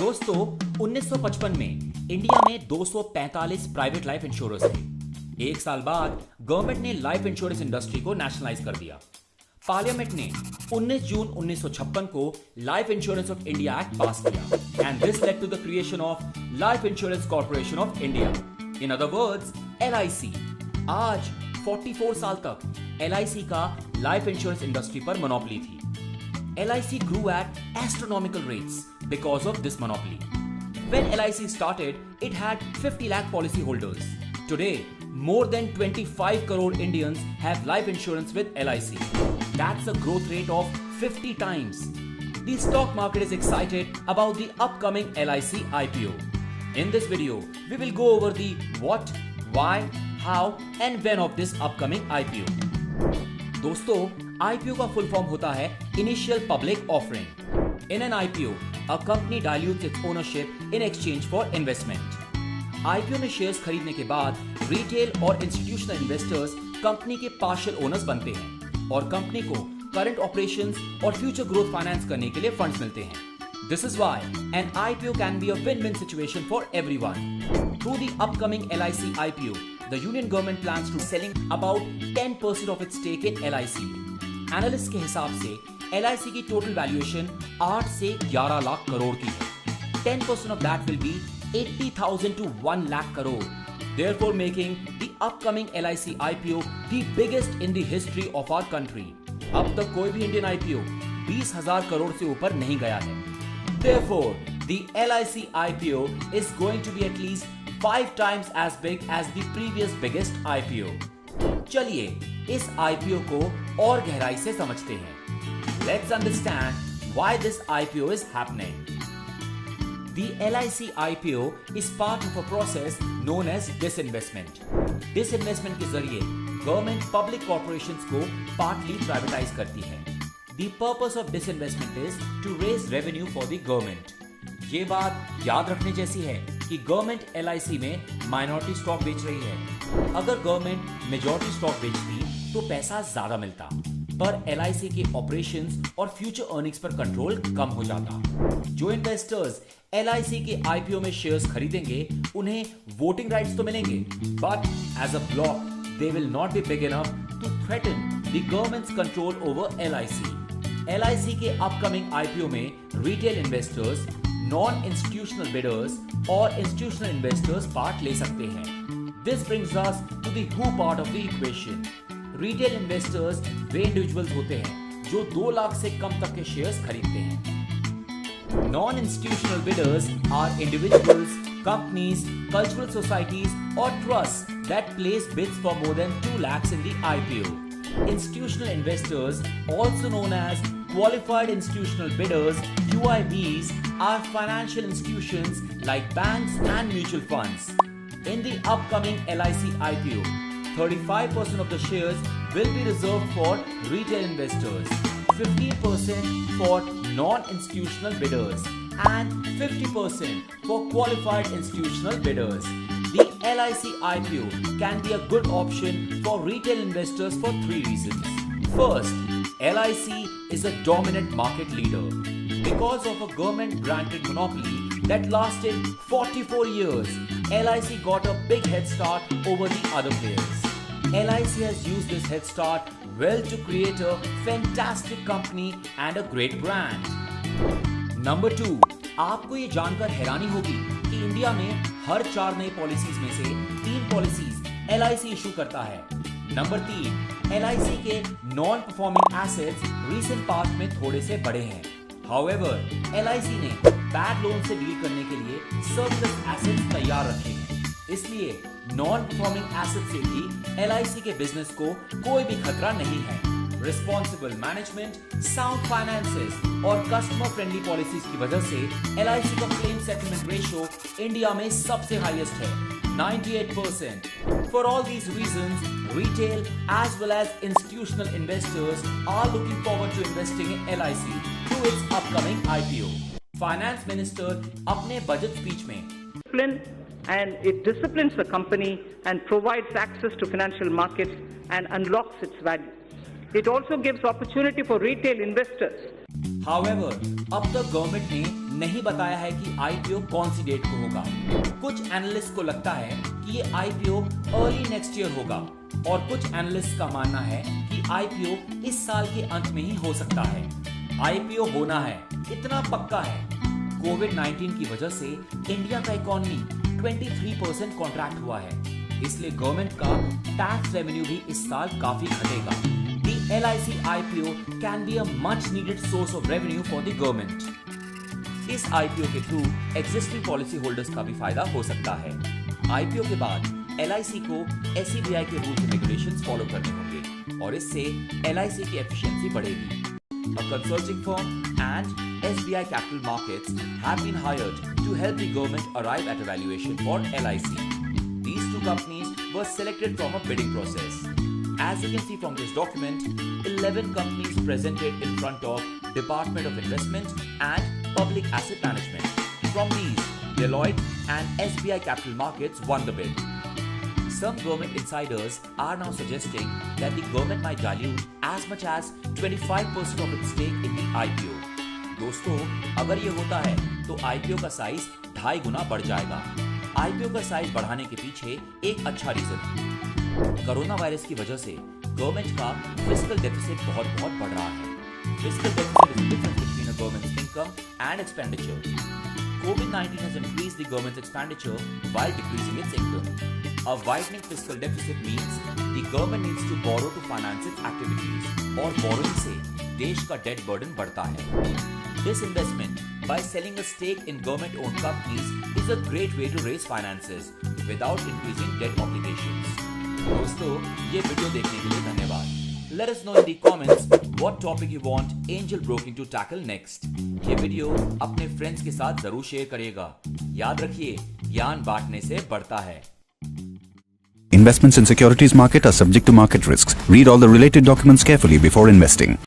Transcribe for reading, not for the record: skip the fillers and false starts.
दोस्तों 1955 में इंडिया में 245 प्राइवेट लाइफ इंश्योरेंस थे। एक साल बाद गवर्नमेंट ने लाइफ इंश्योरेंस इंडस्ट्री को नेशनलाइज कर दिया। पार्लियामेंट ने 19 जून 1956 को life insurance of India act pass किया and this led to the creation of life insurance corporation of India, in other words LIC। आज 44 साल तक LIC का लाइफ इंश्योरेंस इंडस्ट्री पर मोनोपोली थी। LIC grew at astronomical rates because of this monopoly. When LIC started, it had 50 lakh policy holders. Today, more than 25 crore Indians have life insurance with LIC. That's a growth rate of 50 times. The stock market is excited about the upcoming LIC IPO. In this video, we will go over the what, why, how and when of this upcoming IPO. दोस्तों, IPO का full form होता है initial public offering. In an IPO, a company dilutes its ownership in exchange for investment. IPO में shares खरीदने के बाद retail और institutional investors company के पार्शियल ओनर्स बनते हैं और कंपनी को करंट ऑपरेशंस और फ्यूचर ग्रोथ फाइनेंस करने के लिए फंड्स मिलते हैं। This is why an IPO can be a win-win situation for everyone. Through the upcoming LIC IPO, the Union government plans to selling about 10% of its stake in LIC. Analysts के हिसाब से LIC की total valuation 8 से 11 लाख करोड़ की है। 10% of that will be 80,000 to 1 lakh crore, therefore making the upcoming LIC IPO the biggest in the history of our country. अब तक कोई भी इंडियन IPO 20,000 करोड़ से ऊपर नहीं गया है। Therefore, the LIC IPO is going to be at least 5 times as big as the previous biggest IPO. चलिए इस IPO को और गहराई से समझते हैं। Let's understand why this IPO is happening. The LIC IPO is part of a process known as disinvestment. Disinvestment के जरिए गवर्नमेंट पब्लिक कॉर्पोरेशंस को पार्टली प्राइवेटाइज करती है। The purpose of disinvestment is to raise revenue for the government. ये बात याद रखने जैसी है कि गवर्नमेंट LIC में माइनॉरिटी स्टॉक बेच रही है। अगर गवर्नमेंट मेजॉरिटी स्टॉक बेचती तो पैसा ज्यादा मिलता, पर LIC के ऑपरेशंस और फ्यूचर अर्निंग्स पर कंट्रोल कम हो जाता। जो इन्वेस्टर्स LIC के IPO में शेयर्स खरीदेंगे उन्हें वोटिंग राइट्स तो मिलेंगे, but as a block they will not be big enough to threaten the government's control over LIC. LIC के अपकमिंग IPO में retail investors, non institutional bidders और institutional investors part ले सकते हैं। This brings us to the who part of the equation. Retail investors way individuals होते हैं जो 2 लाख से कम तक के शेयर्स खरीदते हैं। Non institutional bidders are individuals, companies, cultural societies और trust that place bids for more than 2 lakhs in the IPO. Institutional investors, also known as qualified institutional bidders QIBs, are financial institutions like banks and mutual funds. In the upcoming LIC IPO, 35% of the shares will be reserved for retail investors, 15% for non-institutional bidders and 50% for qualified institutional bidders. The LIC IPO can be a good option for retail investors for 3 reasons. First, LIC is a dominant market leader. Because of a government-granted monopoly that lasted 44 years, LIC got a big head start over the other players. LIC has used this head start well to create a fantastic company and a great brand. Number 2, आपको ये जानकर हैरानी होगी कि India में हर 4 नई policies में से 3 पॉलिसीज LIC इशू करता है। नंबर 3, LIC के non performing assets recent past में थोड़े से बढ़े हैं। However, LIC ने बैड लोन से डील करने के लिए सरप्लस एसेट्स तैयार रखे हैं, इसलिए नॉन परफॉर्मिंग एसेट से भी LIC के बिजनेस को कोई भी खतरा नहीं है। रिस्पॉन्सिबल मैनेजमेंट, साउंड फाइनेंसेस और कस्टमर फ्रेंडली पॉलिसीज की वजह से LIC का क्लेम सेटलमेंट रेशियो इंडिया में सबसे हाईएस्ट है, 98%. For all these reasons, retail as well as institutional investors are looking forward to investing in LIC through its upcoming IPO. Finance Minister अपने budget speech में and it disciplines the company and provides access to financial markets and unlocks its value. It also gives opportunity for retail investors. However, अब तक government ने नहीं बताया है कि IPO कौन सी डेट को होगा। कुछ एनालिस्ट को लगता है कि ये आईपीओ अर्ली नेक्स्ट ईयर होगा और कुछ एनालिस्ट का मानना है कि आईपीओ इस साल के अंत में ही हो सकता है। आईपीओ होना है, इतना पक्का है। कोविड-19 की वजह से इंडिया का इकोनॉमी 23% कॉन्ट्रैक्ट हुआ है, इसलिए गवर्नमेंट का टैक्स रेवेन्यू भी इस साल काफी घटेगा। The LIC IPO can be a much needed source of revenue for the government. इस IPO के थ्रू एग्जिस्टिंग पॉलिसी होल्डर्स का भी फायदा हो सकता है। IPO के बाद LIC को SEBI के रूल्स एंड रेगुलेशंस फॉलो करने होंगे और इससे LIC की एफिशिएंसी बढ़ेगी। A consulting firm and SBI Capital Markets have been hired to help the government arrive at a valuation for LIC. These two companies were selected from a bidding process. As you can see from this document, 11 companies presented in front of Department of Investment and Public Asset Management. From these, Deloitte and SBI Capital Markets won the bid. Some government insiders are now suggesting that the government might dilute as much as 25% of its stake in the IPO. दोस्तों, अगर ये होता है तो IPO का size 2.5 गुना बढ़ जाएगा। IPO का साइज बढ़ाने के पीछे एक अच्छा रीजन है। कोरोना वायरस की वजह से गवर्नमेंट का फिस्कल डेफिसिट बहुत बढ़ रहा है। Fiscal deficit is the difference between a government's income and expenditure. COVID-19 has increased the government's expenditure while decreasing its income. A widening fiscal deficit means the government needs to borrow to finance its activities, और borrowing से देश का debt burden बढ़ता है। Disinvestment by selling a stake in government-owned companies is a great way to raise finances without increasing debt obligations. दोस्तों, ये video देखने के लिए धन्यवाद। Let us know in the comments what topic you want Angel Broking to tackle next. ये video अपने friends के साथ जरूर शेयर करिएगा। याद रखिए, ज्ञान बांटने से बढ़ता है। Investments in securities market are subject to market risks. Read all the related documents carefully before investing.